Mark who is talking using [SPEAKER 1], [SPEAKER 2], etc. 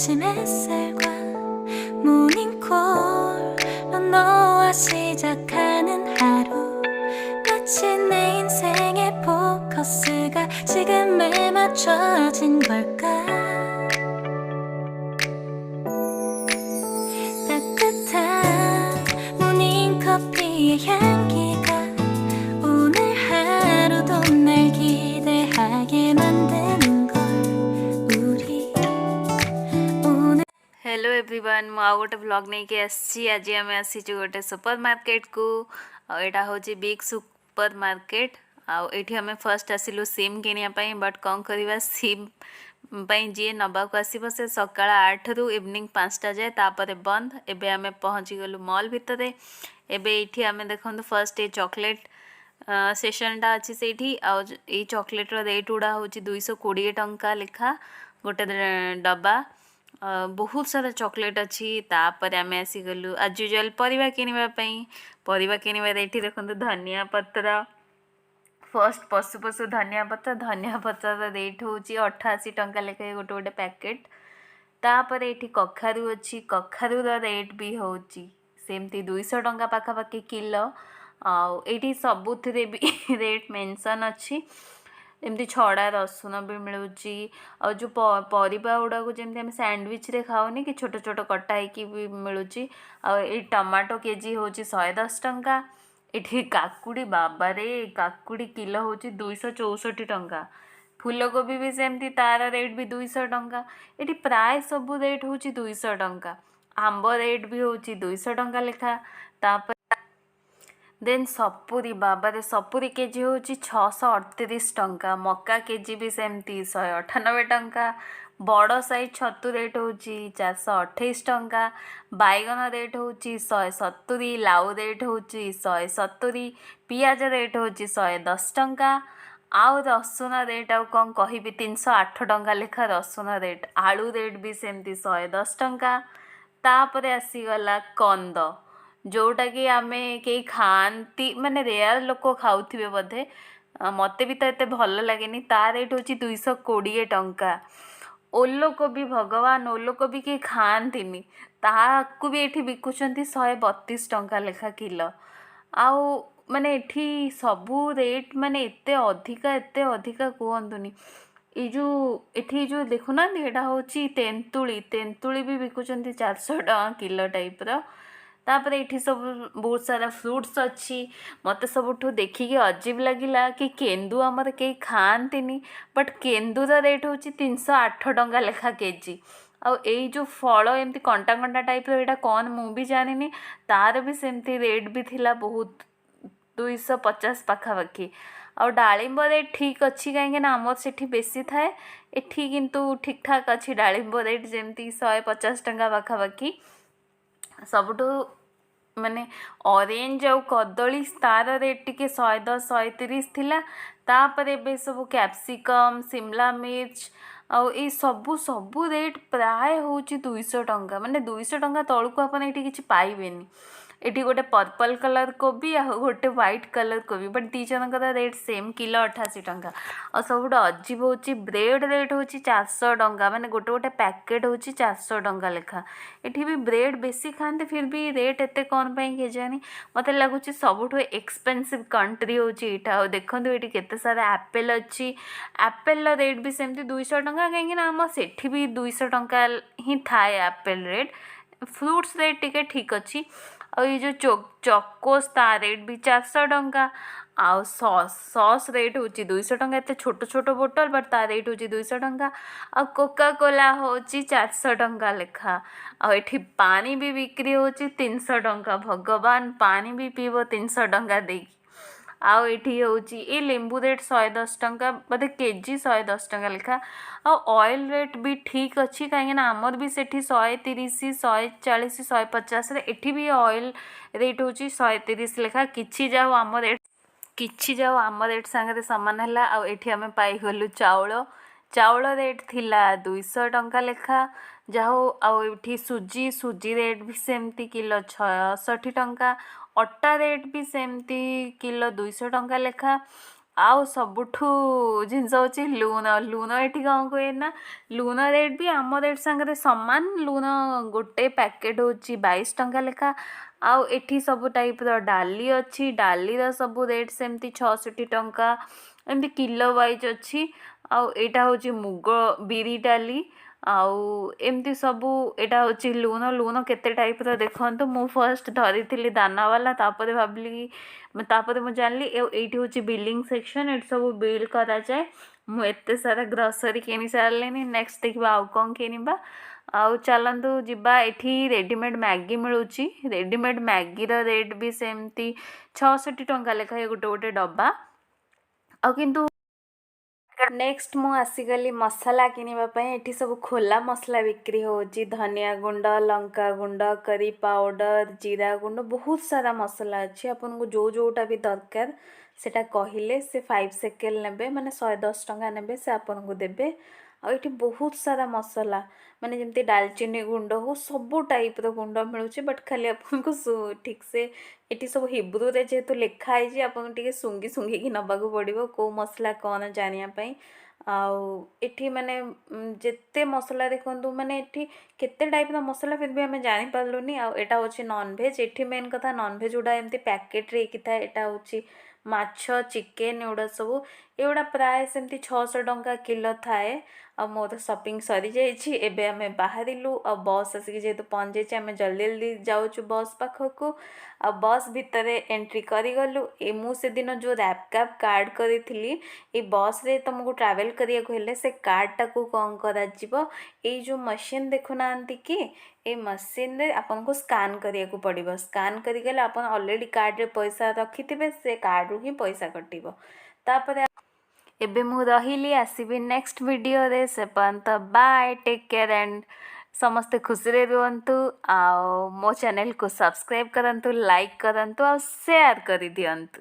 [SPEAKER 1] 아침 햇살과 모닝콜로 너와 시작하는 하루 마치 내 인생의 포커스가 지금에 맞춰진 걸까 따뜻한 모닝커피의 향기가 오늘 하루도 날 기대하게 만드는 걸 우리 오늘
[SPEAKER 2] hello everyone मु आउ गोटे ब्लॉग नहीं के आसी आज आम आसीचु गोटे सुपर मार्केट को एटा होची बिग सुपर मार्केट आठी आम फर्स्ट आसिलु सिम किनिया बट कौन करवा सिम जी नवा को आसब से सकाळ 8 रु इवनिंग 5टा जाए तापर बंद एबे आम पहुँची गलु मॉल भितर एबे ये आम देखो फर्स्ट ये चॉकलेट सेक्शनटा अच्छी से चॉकलेट रेट गुड़ा हूँ 220 टंका लेखा गोटे डब्बा बहुत सारा चॉकलेट अच्छी तापर आम आसीगलु आज यूजुअल परिवा किनिबा ये देखो धनिया पत्र फर्स्ट पशु पशु धनिया पत्र रेट हूँ 88 टंका लेखाएं गोटे गोटे पैकेट तापर ये कखारू अच्छी कखारू रेट भी हूँ सेमती 200 टंका पाखापाखि किलो आठी सबुथिरे भी रेट मेंशन अच्छी एमती छड़ा रसुण भी मिलूँ आ जो परिबा गुड़ा को जमी आम सैंडविच रे खाऊनी कि छोट छोट कटा होगी भी मिलूँ आई टमाटो केजी हूँ 110 टंका ये काकुड़ी बाबारे काकुड़ी किलो हूँ 264 टंका फूलकोबी भी सेमती तार रेट भी 200 टंका ये प्राय सब रेट हूँ 200 टंका आंब रेट भी हूँ 200 टंका लेखा तापर देन सपुरी बाबारे सपुरी केजी हूँ 638 टंका मक्का केजी भी सेमती 198 टंका बड़ साइज छतु रेट हूँ 428 टंका बैगन रेट हूँ 170 लाउ रेट हूँ 170 पियाज रेट हूँ 110 टंका आउ रसुण रेट आउ कौन कहि 308 टंका लेखा रसुण रेट आलू रेट भी सेमती 110 टंका तापर आसीगला कंद जोटा कि आम कई खाती माने रेयर लोक खाऊे बोधे मत भी तो ये भल लगे तार रेट हूँ 220 टंका ओलोकोबी भगवान ओलोकोबी कई खाती ताकू भी ये बिकुंट 132 टंका लेखा किलो आउ माने एठी सबू रेट माने एते अधिका कहतुनी ये जो देखुना यहाँ हूँ तेंतुली भी बिकुंट 400 टंका किलो टाइप्र तापर ये सब बहुत सारा फ्रूट्स अच्छी मत सबुठ देखिकी अजीब लगिला कि केंदु आमर कई खाती बट केंदुर रेट हूँ 308 टंका लेखा केजी आउ जो फल एमती कंटा कंटा टाइप यहाँ कौन मु भी जानी तार भी सेमती रेट भी थिला बहुत 250 पाखापाखि आउ डालिंब रेट ठीक अच्छी कहीं आमर से बेसी थाए एठी किंतु ठीक ठाक अच्छी डालिंब रेट जमती 150 टंका पाखापाखि सबुठ माने ऑरेंज आउ कदली तार रेट टिके 110 130 थिला तापर एबे सब कैप्सिकम शिमला मिर्च आउ ये सबू रेट प्राय हूँ 200 टंका माने 200 टंका तलू आपन ये किसी पाइबेनी ये गोटे पर्पल कलर कोबी आ गोटे व्हाइट कलर कोबी बट दी जनकर रेट सेम किलो 88 टंका और सब अजीब हूँ ब्रेड रेट हूँ 400 टंका माने गोटे गोटे पैकेट हूँ 400 टंका लेखा ये भी ब्रेड बेसी खाते फिर भी रेट एत कौन पाई केजानी मत लगुच सबुठ एक्सपेंसिव कंट्री हूँ यहाँ देखो ये केते सारा एप्पल अच्छी एप्पल रेट भी सेमती 200 टंका कहीं आम सेठी भी 200 टंका ही थाए एप्पल रेट फ्रूट्स रेट टिके ठीक अच्छी और ये जो चकोस ता रेट भी 400 टंका आउ सॉस रेट हूँ 200 टंका एत छोट छोट बोतल बट ता रेट हूँ 200 टंका आ कोका कोला हूँ 400 टंका लेखा आ एठी पानी भी बिक्री हूँ 300 टंका भगवान पानी भी पीब 300 टंका देकी आउ ये हूँ ये लेंबू रेट 110 टंका बोधे केजी 110 टंका लेखा ऑयल रेट भी ठीक अच्छी कहीं आमर भी सेठी 130 140 150 एठी भी ऑयल रेट हूँ 130 लेखा किछि जाओ आम रेट सांगे सामान है आठी आम पाईगलु चाउल रेट थिला 200 टंका लेखा जाओ आठी सुजी रेट भी सेमती किलो 66 टंका अटा रेट भी सेमती किलो 200 टंका लेखा ଆଉ ସବୁଠୁ ଜିନିଷ ହେଉଛି ଲୁଣ। ଲୁଣ ଏଠି କ'ଣ କୁହେ ନା, ଲୁଣ ରେଟ୍ ବି ଆମ ରେଟ୍ ସାଙ୍ଗରେ ସମାନ। ଲୁଣ ଗୋଟେ ପ୍ୟାକେଟ୍ ହେଉଛି 22 ଟଙ୍କା ଲେଖା। ଆଉ ଏଠି ସବୁ ଟାଇପ୍ର ଡାଲି ଅଛି, ଡାଲିର ସବୁ ରେଟ୍ ସେମିତି 66 ଟଙ୍କା, ଏମିତି କିଲୋ ୱାଇଜ୍ ଅଛି। ଆଉ ଏଇଟା ହେଉଛି ମୁଗ ବିରି ଡାଲି, ଆଉ ଏମିତି ସବୁ। ଏଇଟା ହେଉଛି ଲୁଣ। ଲୁଣ କେତେ ଟାଇପ୍ର ଦେଖନ୍ତୁ। ମୁଁ ଫାର୍ଷ୍ଟ ଧରିଥିଲି ଦାନାବାଲା, ତାପରେ ଭାବିଲି ତାପରେ ମୁଁ ଜାଣିଲି ଏଇଠି ହେଉଛି ବିଲିଂ ସେକ୍ସନ୍, ଏଠି ସବୁ ବିଲ୍ କରାଯାଏ। ମୁଁ ଏତେ ସାରା ଗ୍ରସରୀ କିଣି ସାରିଲିଣି, ନେକ୍ସଟ ଦେଖିବା ଆଉ କ'ଣ କିଣିବା। ଆଉ ଚାଲନ୍ତୁ ଯିବା। ଏଠି ରେଡ଼ିମେଡ଼୍ ମ୍ୟାଗି ମିଳୁଛି। ରେଡ଼ିମେଡ଼୍ ମ୍ୟାଗିର ରେଟ୍ ବି ସେମିତି 66 ଟଙ୍କା ଲେଖାଏଁ ଗୋଟେ ଗୋଟେ ଡବା। ଆଉ କିନ୍ତୁ ନେକ୍ସଟ ମୁଁ ଆସିଗଲି ମସଲା କିଣିବା ପାଇଁ। ଏଠି ସବୁ ଖୋଲା ମସଲା ବିକ୍ରି ହେଉଛି। ଧନିଆ ଗୁଣ୍ଡ, ଲଙ୍କା ଗୁଣ୍ଡ, କରି ପାଉଡ଼ର, ଜିରା ଗୁଣ୍ଡ, ବହୁତ ସାରା ମସଲା ଅଛି। ଆପଣଙ୍କୁ ଯେଉଁଟା ବି ଦରକାର ସେଟା କହିଲେ ସେ 5 ସେକେଣ୍ଡ ନେବେ, ମାନେ 110 ଟଙ୍କା ନେବେ, ସେ ଆପଣଙ୍କୁ ଦେବେ। ଆଉ ଏଠି ବହୁତ ସାରା ମସଲା, ମାନେ ଯେମିତି ଡାଲଚିନି ଗୁଣ୍ଡ ହଉ, ସବୁ ଟାଇପ୍ର ଗୁଣ୍ଡ ମିଳୁଛି। ବଟ୍ ଖାଲି ଆପଣଙ୍କୁ ଠିକ୍ସେ ଏଠି ସବୁ ହିବ୍ରୁରେ ଯେହେତୁ ଲେଖା ହେଇଛି, ଆପଣଙ୍କୁ ଟିକେ ଶୁଙ୍ଗିକି ନେବାକୁ ପଡ଼ିବ କେଉଁ ମସଲା କ'ଣ ଜାଣିବା ପାଇଁ। ଆଉ ଏଠି ମାନେ ଯେତେ ମସଲା ଦେଖନ୍ତୁ, ମାନେ ଏଠି କେତେ ଟାଇପ୍ର ମସଲା, ଫିର୍ ବି ଆମେ ଜାଣିପାରିଲୁନି। ଆଉ ଏଇଟା ହେଉଛି ନନଭେଜ୍। ଏଠି ମେନ୍ କଥା ନନଭେଜ୍ ଗୁଡ଼ା ଏମିତି ପ୍ୟାକେଟ୍ରେ ହେଇକି ଥାଏ। ଏଇଟା ହେଉଛି ମାଛ, ଚିକେନ୍, ଏଗୁଡ଼ା ସବୁ। ଏଗୁଡ଼ା ପ୍ରାୟ ସେମିତି 600 ଟଙ୍କା କିଲୋ ଥାଏ। ଆଉ ମୋର ସପିଂ ସରିଯାଇଛି। ଏବେ ଆମେ ବାହାରିଲୁ। ଆଉ ବସ୍ ଆସିକି ଯେହେତୁ ପହଞ୍ଚିଯାଇଛି, ଆମେ ଜଲ୍ଦି ଜଲ୍ଦି ଯାଉଛୁ ବସ୍ ପାଖକୁ। ଆଉ ବସ୍ ଭିତରେ ଏଣ୍ଟ୍ରି କରିଗଲୁ। ମୁଁ ସେଦିନ ଯେଉଁ ର୍ୟାପ୍ କାର୍ଡ଼ କରିଥିଲି, ଏଇ ବସ୍ରେ ତୁମକୁ ଟ୍ରାଭେଲ୍ କରିବାକୁ ହେଲେ ସେ କାର୍ଡ଼ଟାକୁ କ'ଣ କରାଯିବ, ଏଇ ଯେଉଁ ମେସିନ୍ ଦେଖୁନାହାନ୍ତି କି, ଏଇ ମେସିନ୍ରେ ଆପଣଙ୍କୁ ସ୍କାନ୍ କରିବାକୁ ପଡ଼ିବ। ସ୍କାନ୍ କରିଗଲେ ଆପଣ ଅଲରେଡ଼ି କାର୍ଡ଼ରେ ପଇସା ରଖିଥିବେ, ସେ କାର୍ଡ଼ରୁ ହିଁ ପଇସା କଟିବ। ତାପରେ ଏବେ ମୁଁ ରହିଲି, ଆସିବି ନେକ୍ସଟ ଭିଡ଼ିଓରେ। ସେ ପର୍ଯ୍ୟନ୍ତ ବାଏ, ଟେକ୍ କେୟାର ଆଣ୍ଡ ସମସ୍ତେ ଖୁସିରେ ରୁହନ୍ତୁ। ଆଉ ମୋ ଚ୍ୟାନେଲକୁ ସବସ୍କ୍ରାଇବ୍ କରନ୍ତୁ, ଲାଇକ୍ କରନ୍ତୁ, ଆଉ ସେୟାର କରିଦିଅନ୍ତୁ।